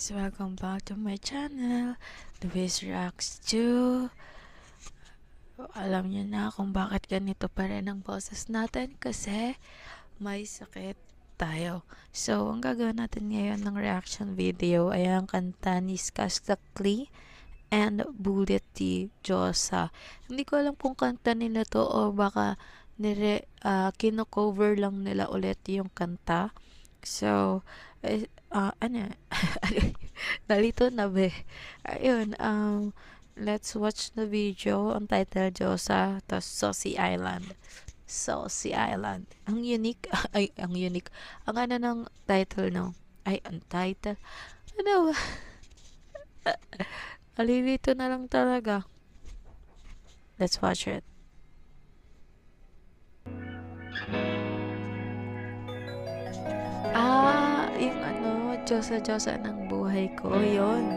guys, welcome back to my channel, Luis Reacts 2. Alam niyo na kung bakit ganito pa rin ang boses natin kasi may sakit tayo. So, ang gagawin natin ngayon ng reaction video ay ang kanta ni Skastakli and Bullet Diosa. Hindi ko alam kung kanta nila to o baka kino-cover lang nila ulit yung kanta. So, nalito na be. Ayun, let's watch the video. Ang title, Diosa, tapos Saucy Island. Saucy Island. Ang unique, ang unique. Ang ano ng title, no? Ang title. Ano? Alilito na lang talaga. Let's watch it. Yung ano, Diyosa ng buhay ko, yon.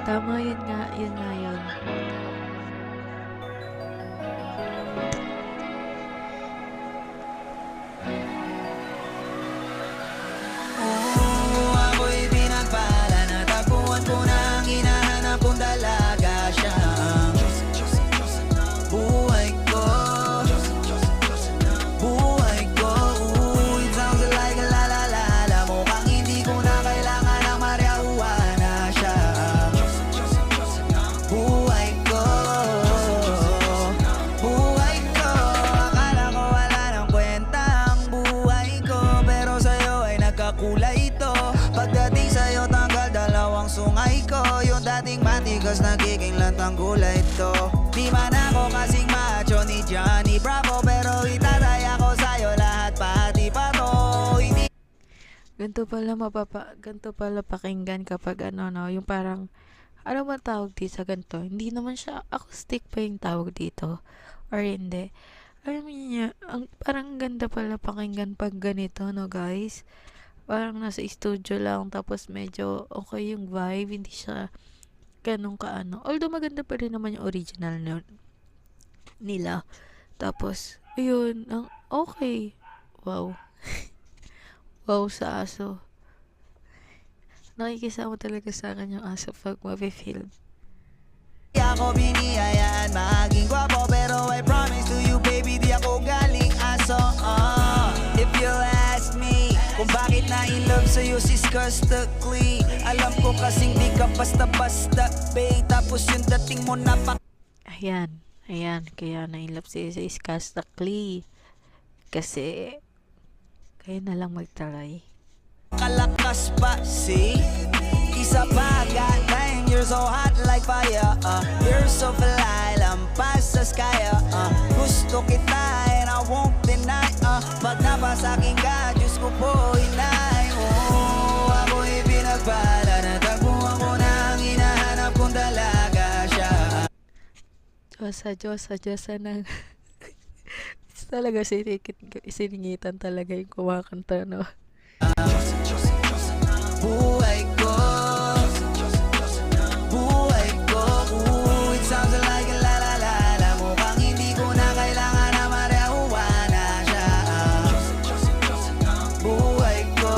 Tama, yun nga yun. Ako'y pinagpala, natagpuan ko na ang hinahanap kong dalaga siya. Buhay ko, buhay ko. It sounds like a la-la-la-la. Mukhang hindi ko na kailangan ng marihuana siya. Buhay ko, buhay ko. Akala ko wala ng kwenta ang buhay ko, pero sa'yo ay nagkakulay ito. Pagdating sa'yo tanggal dalawang sungay ko. Yung dating matigas nagiging lantang kulay ito. Di man ako kasing macho ni Johnny Bravo, pero itataya ko sa'yo lahat pati pa to. Hindi Ganito pala pakinggan kapag ano, no, yung parang, ano ba tawag dito sa ganito? Hindi naman siya acoustic pa yung tawag dito, or hindi. Alam niyo, parang ganda pala pakinggan pag ganito, no guys? Parang nasa studio lang, tapos medyo okay yung vibe, hindi siya ganun kaano. Although maganda pa rin naman yung original nila. Tapos, ayun, ang okay. Wow. Wow sa aso. Nakikisama talaga sa akin yung aso pag mafe-film. ako biniyayaan maging gwapo, pero I promise to you baby, di ako galing aso. If you ask me kung bakit na in love sa'yo si Skastakli, alam ko kasing di ka basta-basta babe. Tapos yung dating mo na Ayan, kaya na-inlove siya sa Skastakli. Kasi, kaya na lang magtaray. kalakas pa, see? Isa pa, got name, you're so hot like fire. You're so fly, lampas sa sky. Gusto kita and I won't deny. Pag napasa'kin ka, Diyos ko po inay. Ako'y pinagpala, natagpuan ko na ang hinahanap kong dalaga siya. Diyosa ng talaga siningitan talaga yung kumakanta, no? Buhay ko, buhay ko. It sounds like a la-la-la-la. Mukhang hindi ko na kailangan na marihuana siya. Buhay ko,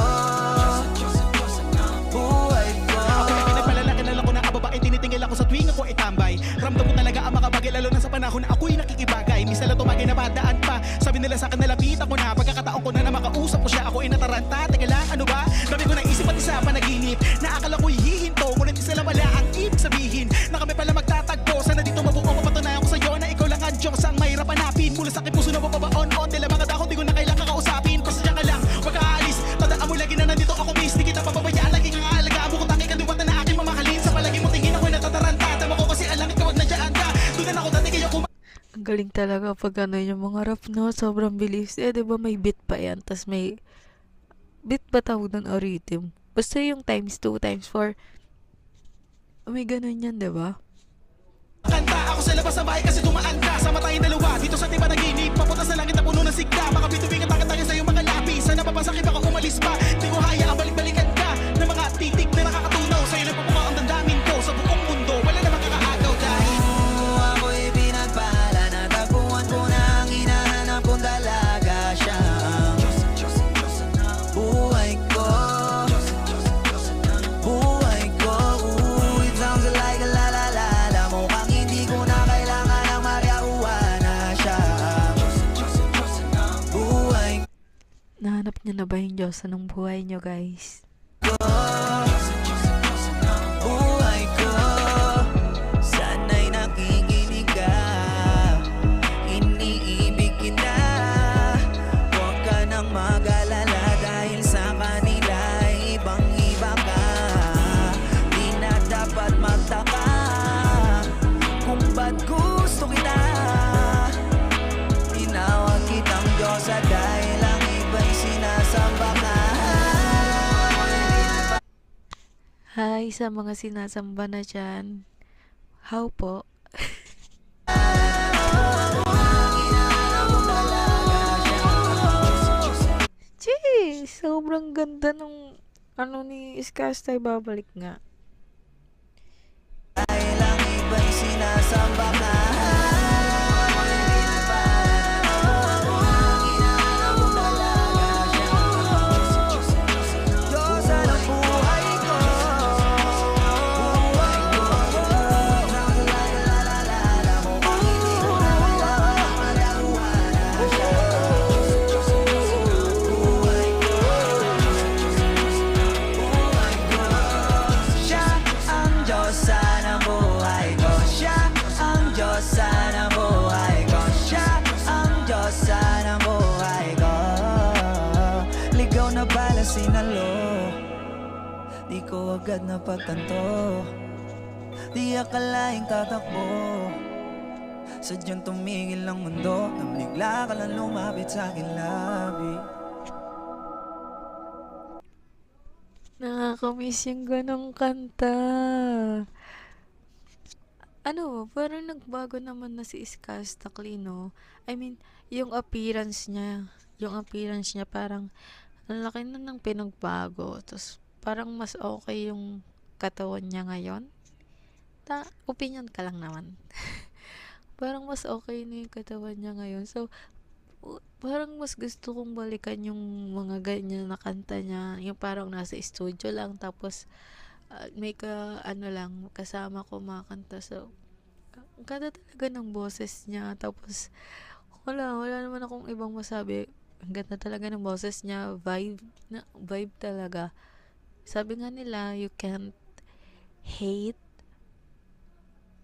buhay ko. Ako'y pinagpalala, kilala ko na kababae, tinitingil ako sa tuwing ako itambay. Ramdam ko talaga ang makabagay, lalo na sa panahon na ako'y nakikibagay. Misa lang tumagay na badaan pa, sabi nila sa akin nalapitan ko na. Pagkakataon ko na makausap ko siya, ako'y nataranta. Teka lang, ano ba? Dami ko naisip at isa panaginip, na akala ko'y hihinto, ngunit isa lang wala ang ibig sabihin, na kami pala magtatagpo. Sana dito mabuo, mapatunayan ko sa'yo na ikaw lang ang Diyos ang mahirap hanapin. Mula sa aking puso na mapabaon-on, nila mga dahon, di ko na kailang kakausapin. Pasensya ka lang, wag ka aalis, tandaan mo lagi na nandito ako miss. Di kita papabayaan, lagi kang aalagaan mo kung tanging kaliwatan na aking mamahalin. Sa palagi mo tingin ako'y natataranta, tama ko kasi alangit ka, wag nandiyan ka. Doon na ako dati kaya Ang galing talaga pag ano yung mga rap, no? Sobrang bilis. Diba may beat pa yan? Tas may beat ba tawag ng o rhythm? Basta yung times 2, times 4. May ganun yan, diba? kanta ako sa labas ng bahay kasi dumaan ka. Sama tayong dalawa dito sa tiba naginip, papunta sa langit na puno ng sigla. Mga bituin at takot-takot sa'yo mga labi. Sana papasakit baka umalis pa. Di ko hayaan balik-balikan ka ng mga titik na nakakatunaw. Sa'yo nagpapuka ang damdamin ko sa buong mundo. Wala namang kakaagaw dahil Ako'y pinagpala, natagpuan ko na ang hinahanap kong dalaga siya. Buhay ko, niyo na ba yung Diyosa ng buhay niyo, guys? Buhay ko, sana'y nakikinig ka. Iniibig kita, huwag ka nang mag-alala dahil sa kanila ibang-iba ka. Di na dapat magtaka kung ba't gusto kita. Tinawag kitang Diyosa dahil ang iba'y sinasamba ka. Hi sa mga sinasamba na dyan. How po? Jeez! Sobrang ganda nung ano ni Iskastay, babalik nga. Dahil ang iba'y sinasamba ka. Diyosa ng buhay ko. Buhay ko. Naalala mo bang hindi ko na magagawa na siya. Buhay ko. Buhay ko. Siya ang Diyosa ng buhay ko. Siya ang Diyosa ng buhay ko. Siya ang Diyosa ng buhay ko. Ligaw na pala sinalo, di ko agad napagtanto. Di akalaing tatakbo, sadyang tumigil ang mundo nang bigla ka lang lumapit sa akin, labi. Nakakamiss yung ganong kanta. Ano, parang nagbago naman na si Iskasta Clino. I mean, yung appearance niya. Yung appearance niya parang ang laki na ng pinagbago. Tapos parang mas okay yung katawan niya ngayon. Opinion ka lang naman. Parang mas okay na yung katawan niya ngayon. So, parang mas gusto kong balikan yung mga ganyan na kanta niya. Yung parang nasa studio lang. Tapos, may ano lang, kasama ko makanta. So, ang ganda talaga ng boses niya. Tapos, wala naman akong ibang masabi. Ang ganda talaga ng boses niya. Vibe talaga. Sabi nga nila, you can't hate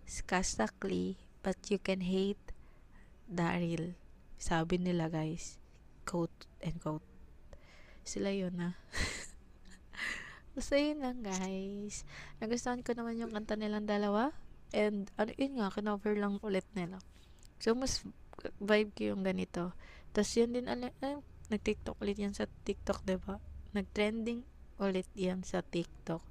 Skastakli, but you can hate Daryl. Sabi nila, guys. Quote and quote. Sila yun, ha. Basta yun lang, guys. Nagustuhan ko naman yung kanta nilang dalawa. And, ano yun nga, kinover lang ulit nila. So, mas vibe ko yung ganito. Tapos, yun din, nag-TikTok ulit yan sa TikTok, diba? Nag-trending ulit yan sa TikTok.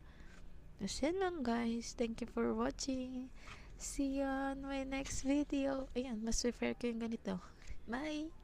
Tapos, yun lang, guys. Thank you for watching. See you on my next video. Ayan, mas prefer ko yung ganito. Bye!